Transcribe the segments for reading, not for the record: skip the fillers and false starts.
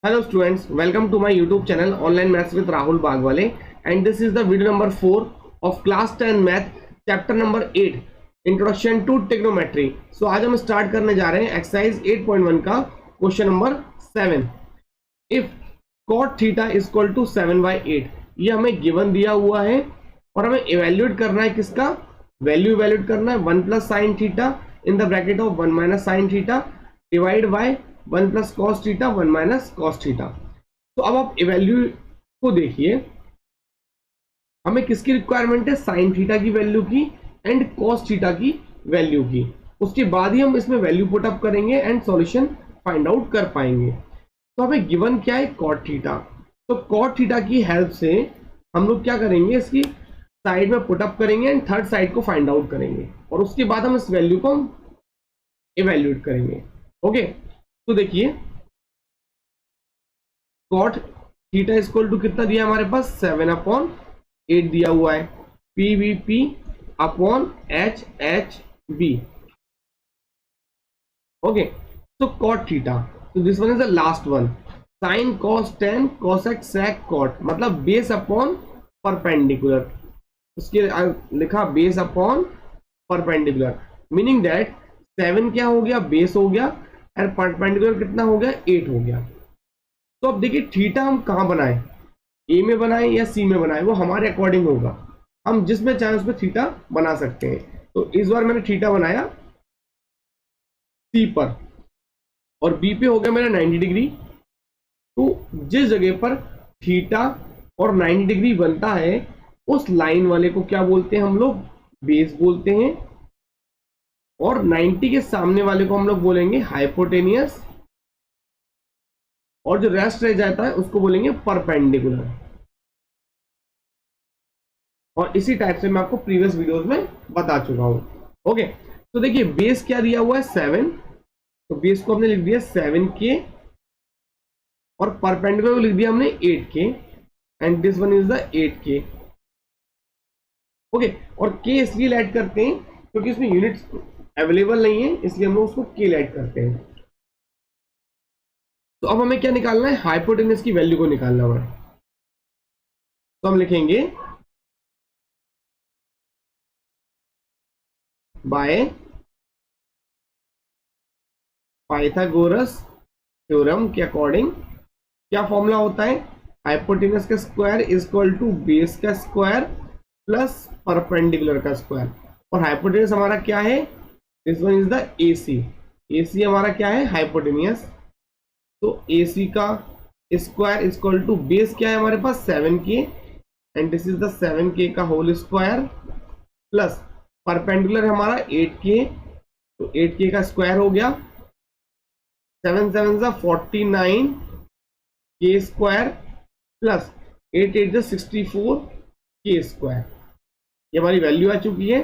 Hello students, welcome to my YouTube channel Online Maths with Rahul Bagwale, and this is the video number 4 of class 10 math chapter number 8 Introduction to Trigonometry. So आज हम start करने जा रहे हैं exercise 8.1 का question number 7. If cot theta is equal to 7/8, ये हमें given दिया हुआ है और हमें इवेल्युएट करना है. किसका वैल्यू इवेल्युएट करना है? 1 plus sine theta in the bracket of 1 minus sine theta divide by 1 plus cos theta 1 minus cos theta. तो अब आप इवेल्यू को देखिए, हमें किसकी रिक्वायरमेंट है? साइन थीटा की वैल्यू की एंड कॉस थीटा की वैल्यू की. उसके बाद ही हम इसमें वैल्यू पुट अप करेंगे एंड सॉल्यूशन फाइंड आउट कर पाएंगे. तो हमें गिवन क्या है? Cot theta. तो कॉट थीटा की हेल्प से हम लोग क्या करेंगे? इसकी साइड में पुट अप करेंगे एंड थर्ड साइड को फाइंड आउट करेंगे और उसके बाद हम इस वैल्यू को इवेल्युएट करेंगे. ओके, तो देखिए कॉट थीटा इक्वल टू कितना दिया हमारे पास? 7/8 दिया हुआ है. P V P upon H H B. Okay, तो कॉट थीटा, तो this one is the last one. Sine cos tan cosec sec cot, मतलब बेस अपॉन परपेंडिकुलर. उसके लिखा base upon perpendicular, meaning that 7 क्या हो गया? बेस हो गया और परपेंडिकुलर कितना हो गया? 8 हो गया. तो अब देखिए थीटा हम कहां बनाए, ए में बनाए या सी में बनाए, वो हमारे अकॉर्डिंग होगा. हम जिसमें चाहे उसमें थीटा बना सकते हैं. तो इस बार मैंने थीटा बनाया सी पर और बी पे हो गया मेरा 90 डिग्री. तो जिस जगह पर थीटा और 90 डिग्री बनता है उस लाइन वाले को क्या बोलते हैं हम लोग? बेस बोलते हैं. और 90 के सामने वाले को हम लोग बोलेंगे हाइपोटेनियस, और जो रेस्ट रह जाता है उसको बोलेंगे परपेंडिकुलर. और इसी टाइप से मैं आपको प्रीवियस वीडियोस में बता चुका हूं. ओके, तो देखिए बेस क्या दिया हुआ है? 7. तो बेस को हमने लिख दिया 7K और परपेंडिकुलर को लिख दिया हमने 8K and this one is the 8K. Okay, और K इसलिए ऐड करते हैं क्योंकि इसमें यूनिट्स अवेलेबल नहीं है, इसलिए हम लोग उसको K ऐड करते हैं. तो अब हमें क्या निकालना है? हाइपोटेनस की वैल्यू को निकालना है. तो हम लिखेंगे बाय पाइथागोरस थ्योरम के अकॉर्डिंग क्या फॉर्मूला होता है? हाइपोटेनस का square is equal to base का स्क्वायर प्लस परपेंडिकुलर का स्क्वायर. और हाइपोटेनस हमारा क्या है? This one is the AC. AC हमारा क्या है? हाइपोटेनियस. तो AC का square is equal to base क्या है हमारे पास? 7K and this is the 7K का होल स्क्वायर प्लस परपेंडिकुलर हमारा 8K. तो 8K का स्क्वायर हो गया, 7 7 49 K square plus 8 8 64 K square. ये हमारी वैल्यू आ चुकी है.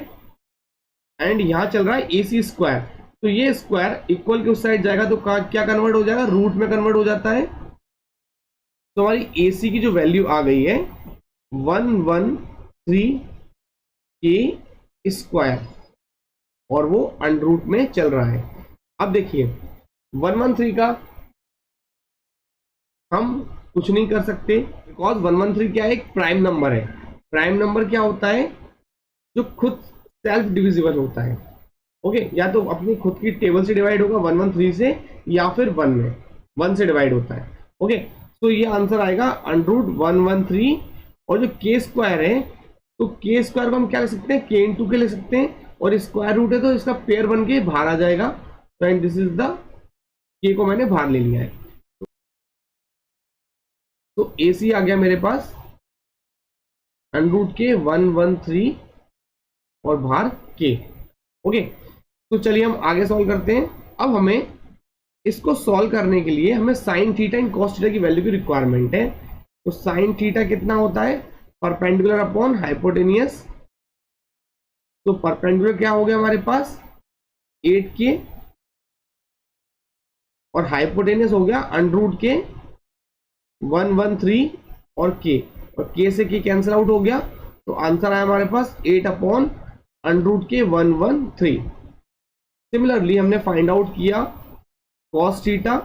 एंड यहां चल रहा है AC स्क्वायर. तो ये स्क्वायर इक्वल के उस साइड जाएगा तो क्या कन्वर्ट हो जाएगा? रूट में कन्वर्ट हो जाता है. तो हमारी AC की जो वैल्यू आ गई है 113 K स्क्वायर और वो अंडर रूट में चल रहा है. अब देखिए 113 का हम कुछ नहीं कर सकते बिकॉज 113 क्या है? एक प्राइम नंबर है. प्राइम नंबर क्या होता है? जो खुद सेल्फ डिविजिबल होता है. ओके, या तो अपनी खुद की टेबल से डिवाइड होगा 113 से, या फिर 1 से डिवाइड होता है. ओके, तो ये आंसर आएगा अंडर रूट 113. और जो के स्क्वायर है, तो के स्क्वायर को हम क्या लिख सकते हैं? के इंटू के लिख सकते हैं, और स्क्वायर रूट है तो इसका पेयर बन के बाहर आ जाएगा. तो एंड दिस इज द के को मैंने बाहर ले लिया है. तो AC आ गया मेरे पास अंडर रूट के 113 और बाहर के. ओके, तो चलिए हम आगे सॉल्व करते हैं. अब हमें इसको सॉल्व करने के लिए हमें sine theta and cos theta की वैल्यू की रिक्वायरमेंट है. तो साइन थीटा कितना होता है? Perpendicular upon hypotenuse. तो परपेंडिकुलर क्या हो गया हमारे पास? 8K और हाइपोटेनियस हो गया अंडर रूट के 113 और K से K कैंसिल आउट हो गया. तो आंसर आया हमारे पास 8 अपॉन अंडर रूट के 113. सिमिलरली हमने फाइंड आउट किया कॉस थीटा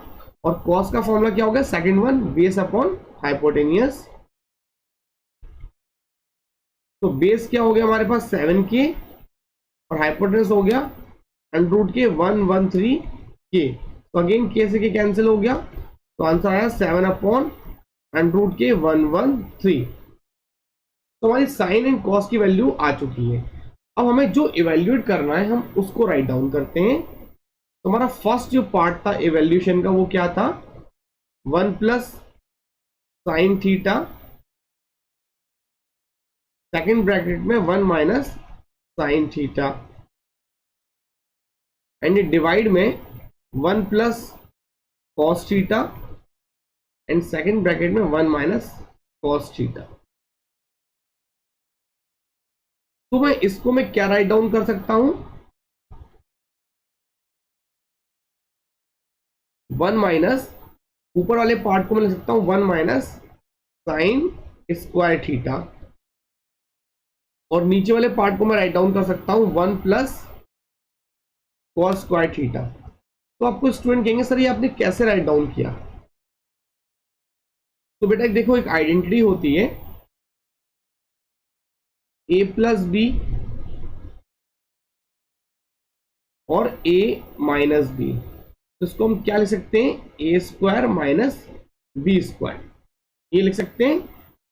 और कॉस का फॉर्मूला क्या होगा, second one base upon hypotenuse. तो बेस क्या हो गया हमारे पास 7k और हाइपोटेनस हो गया अंडर के 113k। तो अगेन के से के कैंसिल हो गया, तो आंसर आया 7 अपॉन अंडर के 113। तो हमारी साइन एंड कॉस की वैल्यू आ चुकी है। अब हमें जो इवेल्युएट करना है हम उसको राइट डाउन करते हैं। तो हमारा फर्स्ट जो पार्ट था इवेल्यूशन का वो क्या था, 1 plus sine theta, second bracket में 1 minus sine theta, and divide में 1 plus cos theta and second bracket में 1 माइनस कॉस थीटा। तो इसको मैं क्या राइट डाउन कर सकता हूं, 1 माइनस, ऊपर वाले पार्ट को मैं लिख सकता हूं 1 माइनस साइन स्क्वायर थीटा, और नीचे वाले पार्ट को मैं राइट डाउन कर सकता हूं 1 प्लस कॉस स्क्वायर थीटा। तो आपको स्टूडेंट कहेंगे सर ये आपने कैसे राइट डाउन किया। तो बेटा देखो एक आइडेंटिटी होती है a प्लस बी और a माइनस बी। तो इसको हम क्या लिख सकते हैं, ए स्क्वायर माइनस बी स्क्वायर, ये लिख सकते हैं।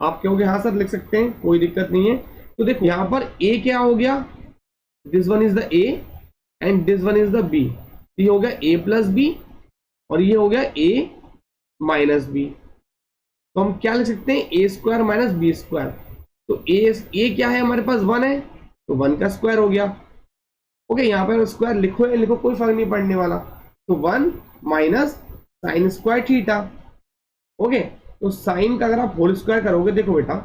आप कहोगे हाँ सर लिख सकते हैं, कोई दिक्कत नहीं है। तो देखो यहां पर a क्या हो गया, this one is the a and this one is the b। ये हो गया a प्लस बी और ये हो गया a माइनस बी। तो हम क्या लिख सकते हैं, ए स्क्वायर माइनस बी स्क्वायर। तो ए क्या है हमारे पास 1 है, तो 1 का स्क्वायर हो गया। ओके, यहाँ पर स्क्वायर लिखो या लिखो कोई फर्क नहीं पड़ने वाला। तो 1 minus sine square theta. Okay, तो साइन का अगर आप होल स्क्वायर करोगे, देखो बेटा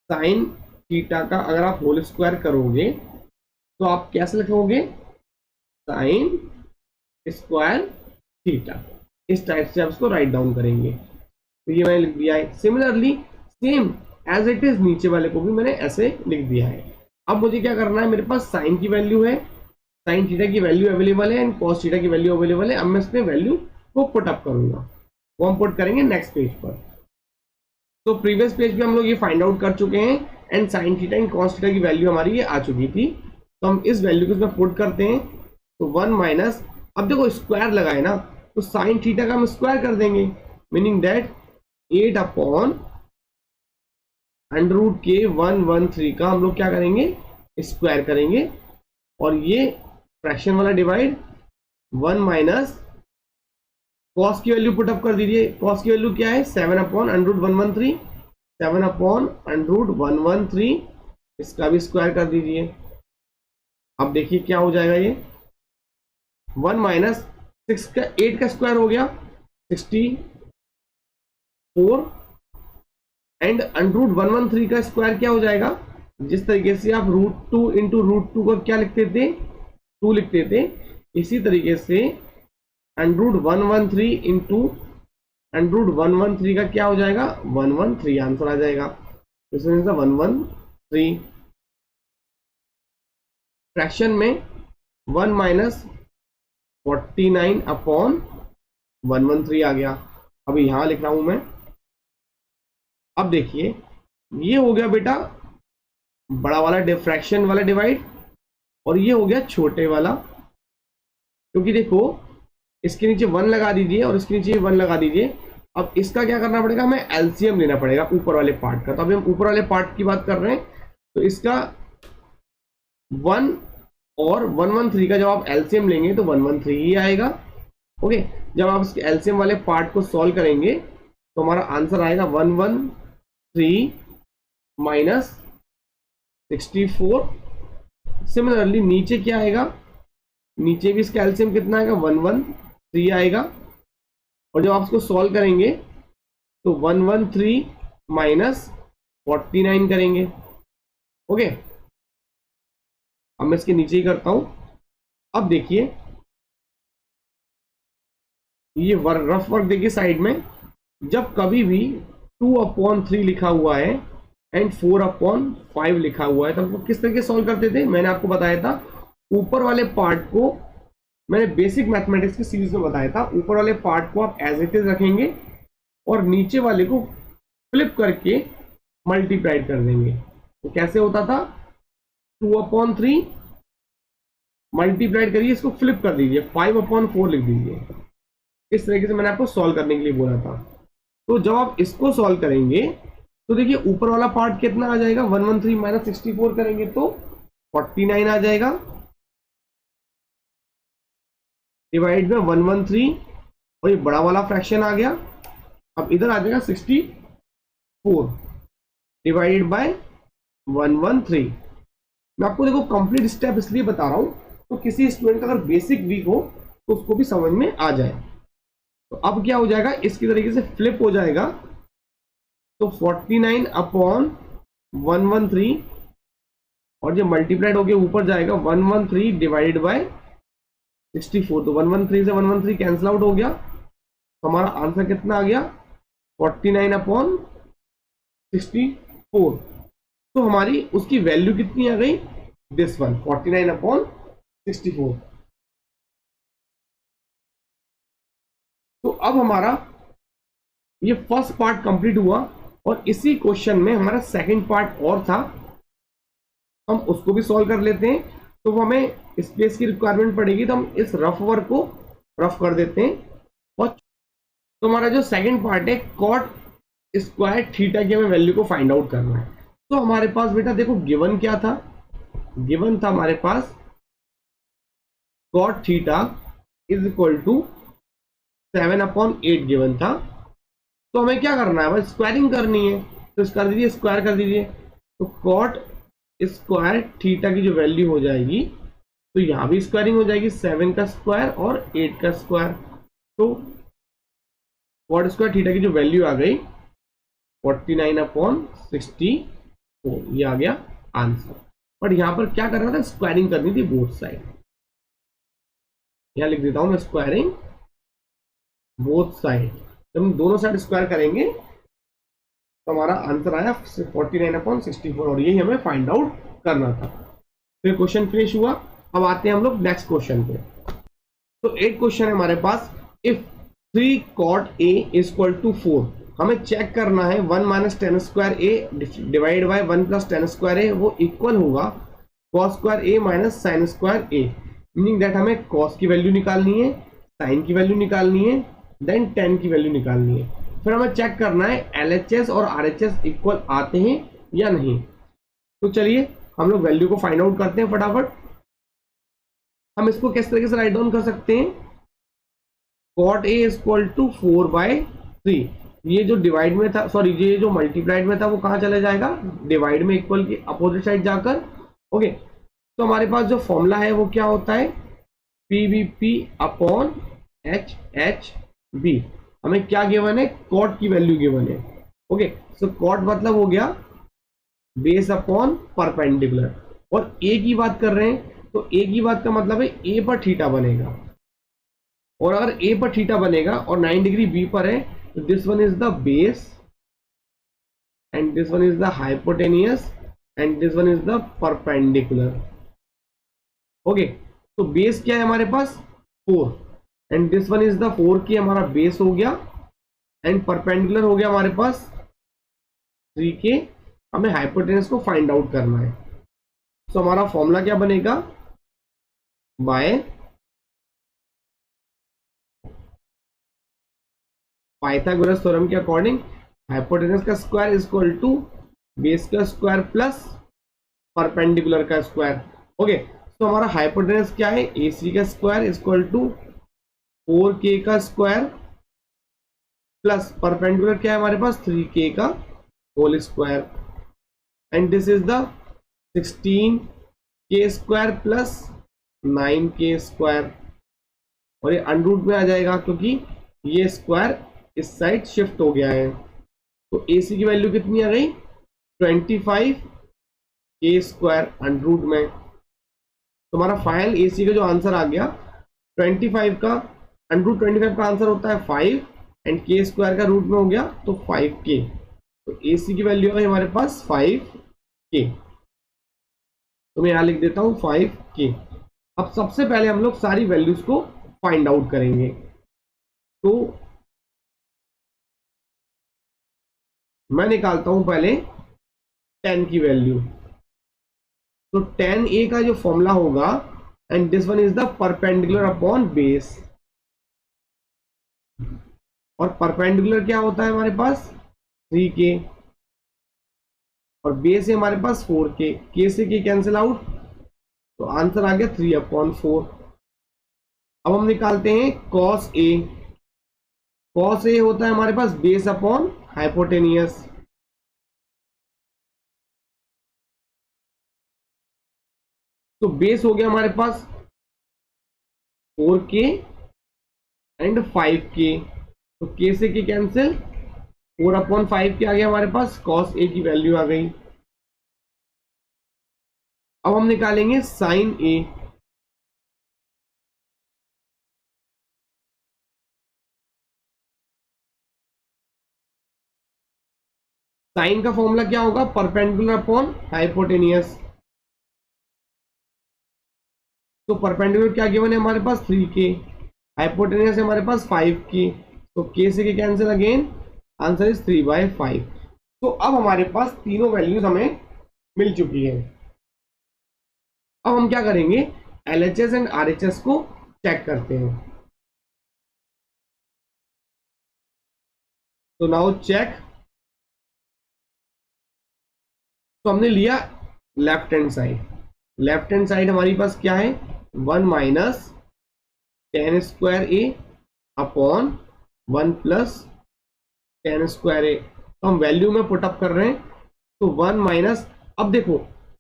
साइन थीटा का अगर आप होल स्क्वायर करोगे तो आप कैसे लिखोगे, साइन स्क्वायर थीटा। इस टाइप से आप इसको राइट डाउन करेंगे। तो ये मैंने लिख दिया है। Similarly same as it is नीचे वाले को भी मैंने ऐसे लिख दिया है। अब मुझे क्या करना है, मेरे पास साइन की वैल्यू है, साइन थीटा की वैल्यू अवेलेबल है एंड कॉस थीटा की वैल्यू अवेलेबल है। अब मैं इसमें वैल्यू को पुट अप करूंगा, वो हम पुट करेंगे नेक्स्ट पेज पर। तो प्रीवियस पेज पे हम लोग ये फाइंड आउट कर चुके हैं and sine theta and cos theta की वैल्यू हमारी ये आ चुकी थी। तो हम इस वैल्यू को इसमें पुट करते हैं। तो 1 माइनस, अब देखो स्क्वायर लगाए ना, तो साइन थीटा का हम स्क्वायर कर देंगे, meaning that 8 upon under root के 113 का हम लोग क्या करेंगे, स्क्वायर करेंगे। और ये फ्रैक्शन वाला डिवाइड 1 माइनस कॉस की वैल्यू पुट अप कर दीजिए। कॉस की वैल्यू क्या है, 7 upon under root 113, 7 upon under root 113, इसका भी स्क्वायर कर दीजिए। अब देखिए क्या हो जाएगा, ये 1 माइनस 6 का 8 का स्क्वायर हो गया 64 एंड अंडर रूट 113 का स्क्वायर क्या हो जाएगा, जिस तरीके से आप रूट 2 इंटू रूट 2 को क्या लिखते थे, 2 लिखते थे, इसी तरीके से under root 113 into under root 113 का क्या हो जाएगा, 113 आंसर आ जाएगा। This is the 113। फ्रैक्शन में 1 माइनस 49 अपॉन 113 आ गया। अभी यहां लिख रहा हूं मैं। अब देखिए ये हो गया बेटा बड़ा वाला फ्रैक्शन वाला डिवाइड और ये हो गया छोटे वाला, क्योंकि देखो इसके नीचे 1 लगा दीजिए और इसके नीचे 1 लगा दीजिए। अब इसका क्या करना पड़ेगा, हमें एलसीएम लेना पड़ेगा ऊपर वाले पार्ट का। तो अभी हम ऊपर वाले पार्ट की बात कर रहे हैं, तो इसका 1 और 113 का जब आप एलसीएम लेंगे तो 113 ही आएगा। ओके, जब आप इसके एलसीएम वाले पार्ट को सॉल्व करेंगे तो हमारा आंसर आएगा 113 माइनस 64। सिमिलरली नीचे क्या आएगा, नीचे भी इसका एलसीएम कितना आएगा, 113 आएगा। और जब आप इसको सॉल्व करेंगे तो 113 माइनस 49 करेंगे। ओके, अब मैं इसके नीचे ही करता हूं। अब देखिए ये रफ वर्क देखिए साइड में, जब कभी भी 2/3 लिखा हुआ है एंड 4/5 लिखा हुआ है तो हमको किस तरीके से सॉल्व करते थे, मैंने आपको बताया था ऊपर वाले पार्ट को मैंने बेसिक मैथमेटिक्स की सीरीज में बताया था, ऊपर वाले पार्ट को आप एज इट इज रखेंगे और नीचे वाले को फ्लिप करके मल्टीप्लाइड कर देंगे। तो कैसे होता था, 2/3 मल्टीप्लाइड करिए, इसको फ्लिप कर दीजिए, 5/4 लिख दीजिए। इस तरीके से मैंने आपको सॉल्व करने के लिए बोला था। तो जब आप इसको सॉल्व करेंगे तो देखिए ऊपर वाला पार्ट कितना आ जाएगा, 113 माइनस 64 करेंगे तो 49 आ जाएगा, डिवाइड में 113 और ये बड़ा वाला फ्रैक्शन आ गया। अब इधर आ जाएगा 64 डिवाइडेड बाय 113। मैं आपको देखो कंप्लीट स्टेप इसलिए बता रहा हूं तो किसी स्टूडेंट का अगर बेसिक वीक हो तो उसको भी समझ में आ जाए। तो अब क्या हो जाएगा, इसकी तरीके से फ्लिप हो जाएगा, तो 49/113 और जो मल्टीप्लाइड होके ऊपर जाएगा 113 डिवाइडेड बाय 64। तो 113 से 113 कैंसिल आउट हो गया, तो हमारा आंसर कितना आ गया, 49/64। तो हमारी उसकी वैल्यू कितनी आ गई, दिस वन 49/64। तो अब हमारा ये फर्स्ट पार्ट कंप्लीट हुआ और इसी क्वेश्चन में हमारा सेकंड पार्ट और था, हम उसको भी सॉल्व कर लेते हैं। तो वो हमें स्पेस की रिक्वायरमेंट पड़ेगी, तो हम इस रफ वर्क को रफ कर देते हैं। और तो हमारा जो सेकंड पार्ट है, कॉट स्क्वायर थीटा की हमें वैल्यू को फाइंड आउट करना है। तो हमारे पास बेटा देखो गिवन क्या था, गिवन था हमारे पास cot theta is equal to 7/8 given था। तो हमें क्या करना है भाई, स्क्वायरिंग करनी है, तो कर दीजिए, स्क्वायर कर दीजिए। तो कॉट स्क्वायर थीटा की जो वैल्यू हो जाएगी, तो यहां भी स्क्वायरिंग हो जाएगी, 7 का स्क्वायर और 8 का स्क्वायर। तो कॉट स्क्वायर थीटा की जो वैल्यू आ गई 49/64, ये आ गया आंसर। बट यहां पर क्या करना था, स्क्वायरिंग करनी थी बोथ साइड। यहां लिख देता हूं मैं, स्क्वायरिंग बोथ साइड। जब हम दोनों साइड स्क्वायर करेंगे तो हमारा आंसर आया 49/64 और यही हमें फाइंड आउट करना था। फिर क्वेश्चन फिनिश हुआ। अब आते हैं हम लोग नेक्स्ट क्वेश्चन पे। तो एक क्वेश्चन है हमारे पास, if 3 cot a is equal to 4, हमें चेक करना है 1 minus ten square A divide by 1 plus ten square A वो इक्वल होगा cos square A minus sine square A. Meaning that हमें cos की वैल्यू निकालनी है, साइन की वैल्यू निकालनी है, देन टेन की वैल्यू निकालनी है। फिर हमें चेक करना है LHS और RHS इक्वल आते हैं या नहीं। तो चलिए हम लोग वैल्यू को फाइंड आउट करते हैं फटाफट। हम इसको किस तरीके से राइट डाउन कर सकते हैं, cot A is equal to 4/3। ये जो डिवाइड में था, सॉरी ये जो मल्टीप्लाइड में था वो कहाँ चले जाएगा, डिवाइड में, इक्वल की अपोजिट साइड जाकर। ओके, तो हमारे पास जो फॉर्मूला है वो क्या होता है, PVP/HHB। हमें क्या गिवन है, कॉट की वैल्यू गिवन है। ओके, सो कॉट मतलब हो गया बेस अपॉन परपेंडिकुलर, और ए की बात कर रहे हैं तो ए की बात का मतलब है ए पर थीटा बनेगा, और अगर ए पर थीटा बनेगा और 9 डिग्री बी पर है तो this one is the base and this one is the hypotenuse and this one is the perpendicular. Okay, तो बेस क्या है हमारे पास 4 and this one is the 4 हमारा बेस हो गया, एंड परपेंडिकुलर हो गया हमारे पास 3 हमें हाइपोटेनस को फाइंड आउट करना है। तो हमारा फॉर्मूला क्या बनेगा, बाय पाइथागोरस थ्योरम के अकॉर्डिंग हाइपोटेनस का square is equal to base का स्क्वायर प्लस परपेंडिकुलर का स्क्वायर। ओके, तो हमारा हाइपोटेनस क्या है, AC का square is equal to 4K का स्क्वायर प्लस परपेंडिकुलर क्या है हमारे पास 3K का whole square, and this is the 16K square plus 9K square, और ये अंडर रूट में आ जाएगा क्योंकि ये स्क्वायर इस साइड शिफ्ट हो गया है। तो AC की वैल्यू कितनी आ गई, 25K स्क्वायर अंडर रूट में। तो हमारा फाइनल AC का जो आंसर आ गया 25 का अंडर रूट 25 का आंसर होता है 5 एंड K स्क्वायर का रूट में हो गया तो 5K। तो AC की वैल्यू है हमारे पास 5K। तो मैं यहां लिख देता हूं 5K। अब सबसे पहले हम लोग सारी वैल्यूज को फाइंड आउट करेंगे। तो मैं निकालता हूं पहले 10 की वैल्यू। तो 10a का जो फॉर्मूला होगा, and this one is the perpendicular upon base. और परपेंडिकुलर क्या होता है हमारे पास 3k, और बेस है हमारे पास 4k। k से k कैंसिल आउट, तो आंसर आ गया 3/4। अब हम निकालते हैं cos a। cos a होता है हमारे पास बेस अपॉन हाइपोटेनियस। तो बेस हो गया हमारे पास 4k एंड 5k। तो k से k कैंसिल, 4/5 के आ गया हमारे पास, cos a की वैल्यू आ गई। अब हम निकालेंगे sin a। साइन का फॉर्मूला क्या होगा, परपेंडिकुलर अपॉन हाइपोटेनियस। तो परपेंडिकुलर क्या गिवन है हमारे पास 3k, हाइपोटेनियस है हमारे पास 5k। तो k से k cancel again, answer is 3/5। तो अब हमारे पास तीनों वैल्यूज हमें मिल चुकी है। अब हम क्या करेंगे, LHS एंड RHS को चेक करते हैं। तो नाउ चेक। तो हमने लिया left hand side. Left hand side हमारी पास क्या है, 1 माइनस टेन स्क्वायर ए अपॉन 1 प्लस टेन स्क्वायर ए। तो हम वैल्यू में पुटअप कर रहे हैं। तो 1 माइनस, अब देखो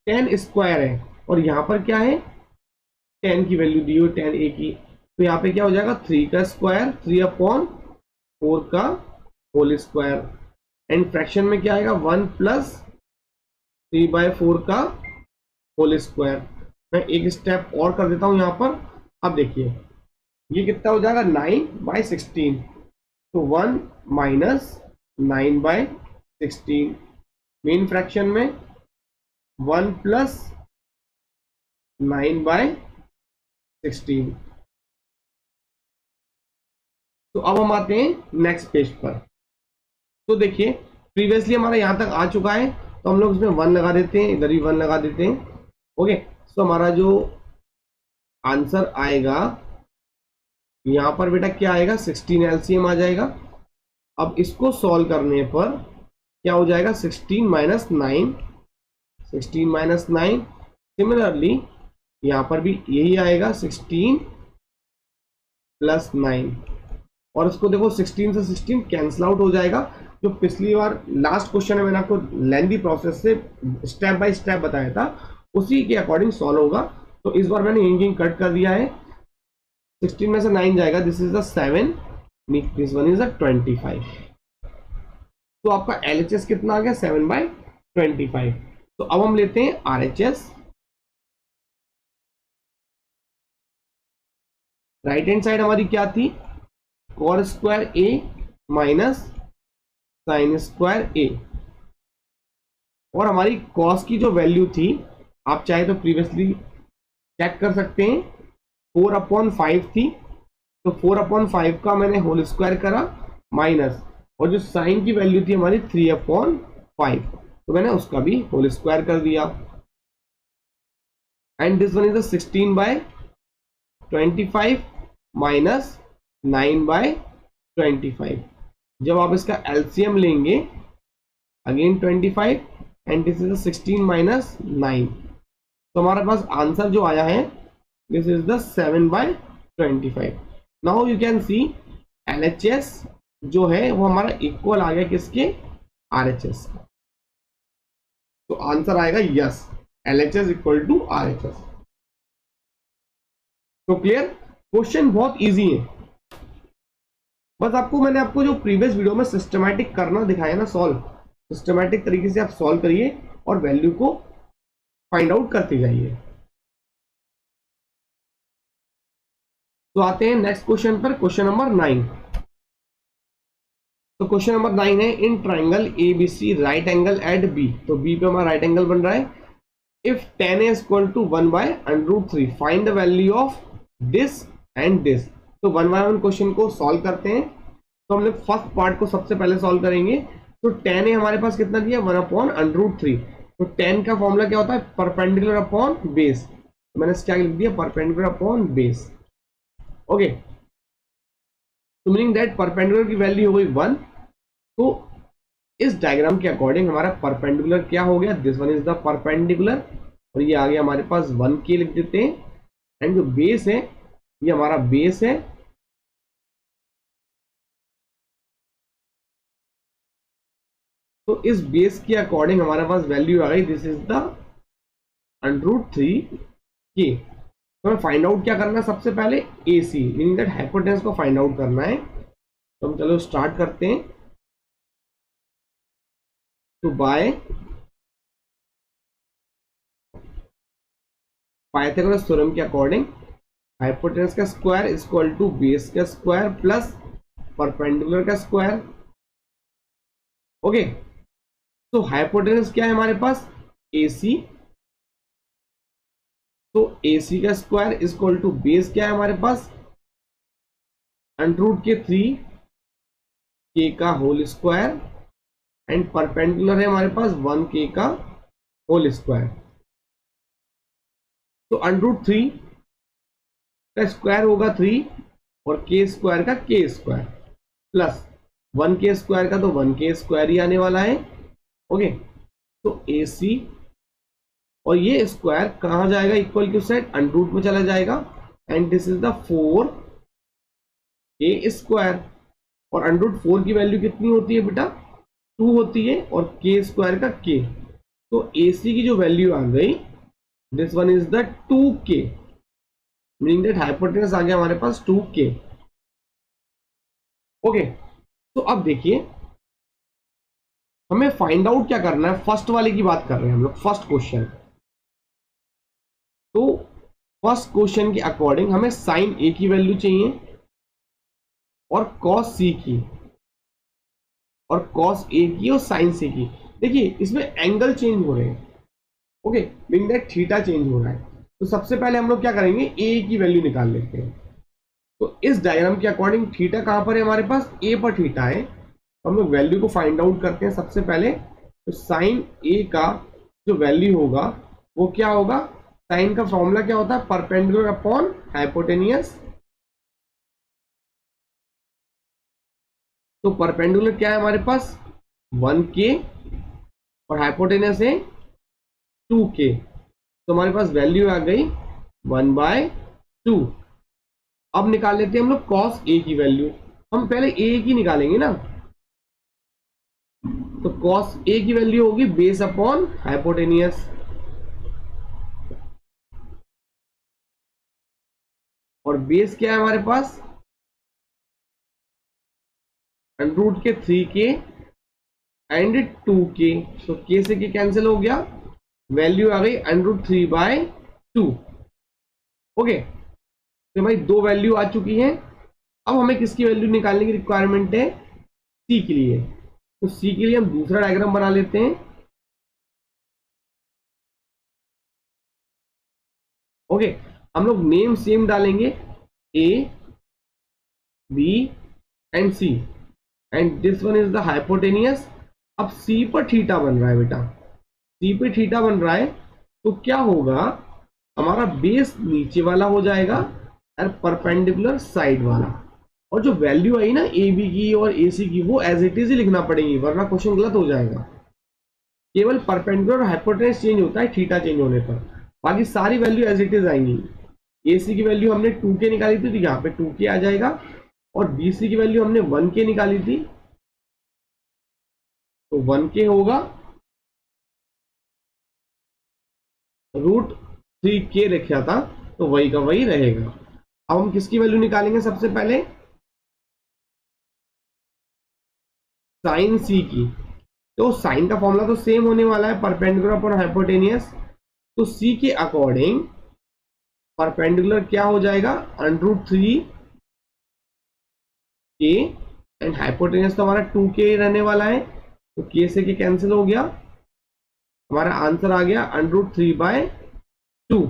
10 स्क्वायर है और यहां पर क्या है 10 की वैल्यू दी हुई 10 ए की। तो यहाँ पे क्या हो जाएगा 3 का स्क्वायर, 3/4 का होल स्क्वायर। एंड फ्रैक्शन में क्या आएगा 1 प्लस 3/4 का होल स्क्वायर। मैं एक स्टेप और कर देता हूं यहां पर। अब देखिए ये कितना हो जाएगा 9/16। तो 1 माइनस 9/16। मेन फ्रैक्शन में 1 प्लस 9/16। तो अब हम आते हैं नेक्स्ट पेज पर। तो देखिए प्रीवियसली हमारा यहां तक आ चुका है, तो हम लोग इसमें 1 लगा देते हैं, इधर भी 1 लगा देते हैं। ओके, तो हमारा जो आंसर आएगा यहां पर बेटा क्या आएगा 16 LCM आ जाएगा। अब इसको सॉल्व करने पर क्या हो जाएगा 16 माइनस 9, 16 माइनस 9। सिमिलरली यहां पर भी यही आएगा 16 प्लस 9। और इसको देखो 16 से 16 कैंसिल आउट हो जाएगा। जो पिछली बार लास्ट क्वेश्चन है मैंने आपको लेंथी प्रोसेस से स्टेप बाय स्टेप बताया था, उसी के अकॉर्डिंग सॉल्व होगा। तो इस बार मैंने यहीं कट कर दिया है। 16 में से 9 जाएगा, this is the 7, this one is the 25। तो आपका LHS कितना आ गया 7/25। तो अब हम लेते हैं RHS। राइट हैंड साइड हमारी क्या थी, cos square a minus sine square a। और हमारी cos की जो वैल्यू थी, आप चाहे तो प्रीवियसली चेक कर सकते हैं, 4/5 थी। तो 4/5 का मैंने होल स्क्वायर करा माइनस, और जो साइन की वैल्यू थी हमारी 3/5, तो मैंने उसका भी होल स्क्वायर कर दिया। And this one is the 16/25 minus 9/25। जब आप इसका LCM लेंगे again 25, and this is the 16 minus 9। तो हमारे पास आंसर जो आया है this is the 7/25। Now you can see LHS जो है वो हमारा इक्वल आ गया किसके, RHS का। तो आंसर आएगा yes, LHS equal to RHS। तो क्लियर, क्वेश्चन बहुत इजी है। बस मैंने आपको जो प्रीवियस वीडियो में सिस्टमैटिक करना दिखाया ना, सॉल्व सिस्टमैटिक तरीके से आप सॉल्व करिए और वैल्यू को फाइंड आउट करते जाइए। तो आते हैं नेक्स्ट क्वेश्चन पर, क्वेश्चन नंबर 9। तो क्वेश्चन नंबर 9 है, in triangle ABC right angle at B। तो B पे हमारा राइट एंगल बन रहा है, if 10 is equal to 1 by √3 find the value of this and this. तो 1 by 1 क्वेश्चन को सॉल्व करते हैं। तो हम लोग फर्स्ट पार्ट को सबसे पहले सॉल्व करेंगे। तो 10 है हमारे पास कितना दिया 1 अपॉन √3। तो 10 का फॉर्मूला क्या होता है परपेंडिकुलर अपॉन बेस। तो मैंने क्या लिख दिया परपेंडिकुलर अपॉन बेस। ओके, तो मीनिंग दैट परपेंडिकुलर की वैल्यू हो गई 1। तो इस डायग्राम के अकॉर्डिंग हमारा परपेंडिकुलर क्या हो गया this one is the perpendicular, और ये आ गया हमारे पास 1k लिख देते हैं। एंड जो बेस है ये हमारा बेस है। तो इस बेस के अकॉर्डिंग हमारे पास वैल्यू आ गई दिस इज द √3k। तो हमें फाइंड आउट क्या करना है सबसे पहले AC मीनिंग दैट हाइपोटेनस को फाइंड आउट करना है। तो हम चलो स्टार्ट करते हैं। तो बाय पाइथागोरस थ्योरम के अकॉर्डिंग हाइपोटेनस का square is equal to base का स्क्वायर प्लस परपेंडिकुलर का स्क्वायर। ओके, तो हाइपोटेनस क्या है हमारे पास AC। तो AC का square is equal to base क्या है हमारे पास √3k का होल स्क्वायर एंड परपेंडिकुलर है हमारे पास 1k का होल स्क्वायर। तो √3 का स्क्वायर होगा 3 और k स्क्वायर का k square plus 1k square का तो 1k स्क्वायर ही आने वाला है। ओके, तो AC और ये स्क्वायर कहाँ जाएगा इक्वल टू सेट √ में चला जाएगा and this is the 4k square. और √4 की वैल्यू कितनी होती है बेटा 2 होती है और k स्क्वायर का k। तो AC की जो वैल्यू आ गई this one is the 2k meaning that hypotenuse आ गया हमारे पास 2k। ओके, तो अब देखिए हमें फाइंड आउट क्या करना है फर्स्ट वाले की बात कर रहे हैं हम लोग फर्स्ट क्वेश्चन। तो फर्स्ट क्वेश्चन के अकॉर्डिंग हमें साइन A की वैल्यू चाहिए और कॉस C की और कॉस A की और साइन C की। देखिए इसमें एंगल चेंज हो रहे हैं। Okay, meaning that theta change हो रहा है। तो सबसे पहले हम लोग क्या करेंगे A की वैल्यू निकाल लेते हैं। तो इस डायग्राम के अकॉर्डिंग थीटा कहां पर है हमारे पास A पर थीटा है। तो हम लोग वैल्यू को फाइंड आउट करते हैं सबसे पहले। तो साइन A का जो वैल्यू होगा वो क्या होगा साइन का फॉर्मूला क्या होता है परपेंडिकुलर अपॉन हाइपोटेनियस। तो परपेंडिकुलर क्या है हमारे पास 1k और हाइपोटेनियस है 2k। तो हमारे पास वैल्यू आ गई 1/2। अब निकाल लेते हैं हम लोग कॉस A की वैल्यू। हम पहले A की निकालेंगे ना। तो कॉस A की वैल्यू होगी बेस अपॉन हाइपोटेनियस और बेस क्या है हमारे पास √3k एंड 2k। तो k से k कैंसिल हो गया, वैल्यू आ गई √3/2। ओके, तो भाई दो वैल्यू आ चुकी हैं। अब हमें किसकी वैल्यू निकालने की रिक्वायरमेंट है C के लिए। तो C के लिए हम दूसरा डायग्राम बना लेते हैं। ओके, हम लोग नेम सेम डालेंगे A B and C and this one is the hypotenuse. अब C पर थीटा बन रहा है बेटा, C पे थीटा बन रहा है। तो क्या होगा हमारा बेस नीचे वाला हो जाएगा और परपेंडिकुलर साइड वाला। और जो वैल्यू आई ना AB की और AC की वो एज इट इज ही लिखना पड़ेगी वरना क्वेश्चन गलत हो जाएगा। केवल परपेंडिकुलर और हाइपोटेनस चेंज होता है थीटा चेंज होने पर, बाकी सारी वैल्यू एज इट इज आएंगी। AC की वैल्यू हमने 2k निकाली थी तो यहाँ पे 2k आ जाएगा और BC की वैल्यू हमने 1k निकाली थी तो 1k होगा। √3k रखा था तो वही का वही रहेगा। अब हम किसकी वैल्यू निकालेंगे सबसे पहले साइन C की। तो साइन का फॉर्मूला तो सेम होने वाला है परपेंडिकुलर अपॉन हाइपोटेनियस। तो C के अकॉर्डिंग परपेंडिकुलर क्या हो जाएगा √3k एंड हाइपोटेनियस तो हमारा 2k रहने वाला है। तो k से k कैंसिल हो गया हमारा आंसर आ गया √3/2।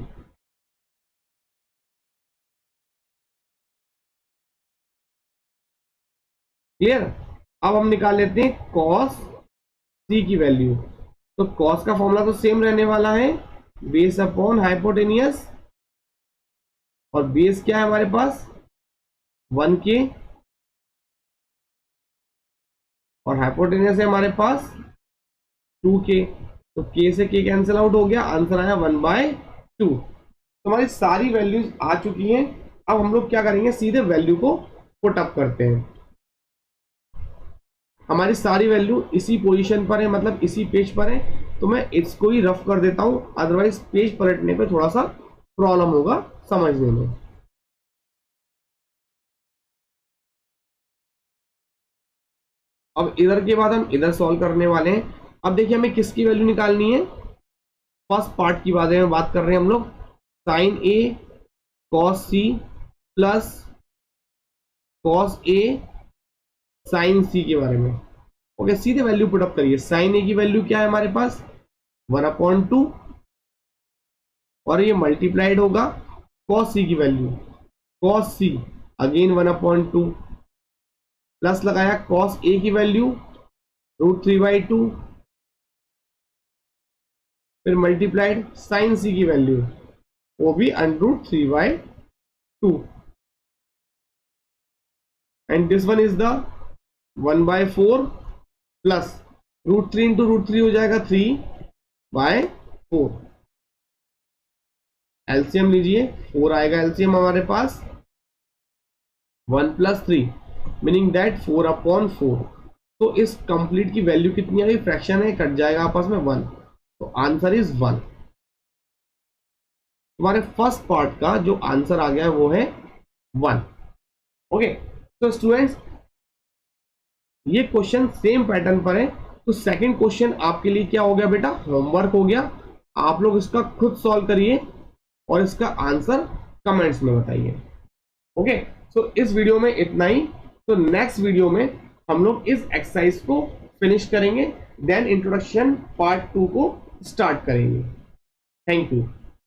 क्लियर। अब हम निकाल लेते हैं कॉस सी की वैल्यू। तो कॉस का फॉर्मूला तो सेम रहने वाला है, बेस अपॉन हाइपोटेनियस, और बेस क्या है हमारे पास 1k, और हाइपोटेनियस है हमारे पास 2k। तो k से k कैंसिल आउट हो गया, आंसर आया 1/2। तो हमारी सारी वैल्यूज आ चुकी हैं। अब हम लोग क्या करेंगे, सीधे वैल्यू को पुट अप करते हैं। हमारी सारी वैल्यू इसी पोजीशन पर है, मतलब इसी पेज पर है, तो मैं इसको ही रफ कर देता हूं, अदरवाइज पेज पलटने पे थोड़ा सा प्रॉब्लम होगा समझने में। अब इधर के बाद हम इधर सॉल्व करने वाले हैं। अब देखिए हमें किसकी वैल्यू निकालनी है, फर्स्ट पार्ट की बात कर रहे हैं हम लोग, sign A cos C plus cos A sign सी के बारे में। ओके, सीधे वैल्यू पुट अप करिए। साइन ए की वैल्यू क्या है हमारे पास 1/2, और ये मल्टीप्लाइड होगा कॉस सी की value, cos see again 1/2, plus लगाया कॉस ए की वैल्यू √3/2, फिर मल्टीप्लाइड साइन सी की वैल्यू, वो भी √3/2, and this one is the 1/4 plus √3 into √3 हो जाएगा 3/4। एलसीएम लीजिए, 4 आएगा एलसीएम हमारे पास, 1 + 3 मीनिंग दैट 4/4। तो इस कंप्लीट की वैल्यू कितनी आ गई, फ्रैक्शन है, कट जाएगा आपस में 1, तो आंसर इज 1। तुम्हारे फर्स्ट पार्ट का जो आंसर आ गया वो है 1। ओके, तो स्टूडेंट्स ये क्वेश्चन सेम पैटर्न पर है। तो सेकंड क्वेश्चन आपके लिए क्या हो गया बेटा, होमवर्क हो गया। आप लोग इसका खुद सॉल्व करिए और इसका आंसर कमेंट्स में बताइए। ओके, सो इस वीडियो में इतना ही। तो नेक्स्ट वीडियो में हम लोग इस एक्सरसाइज को फिनिश करेंगे, देन इंट्रोडक्शन पार्ट 2 को स्टार्ट करेंगे। Thank you.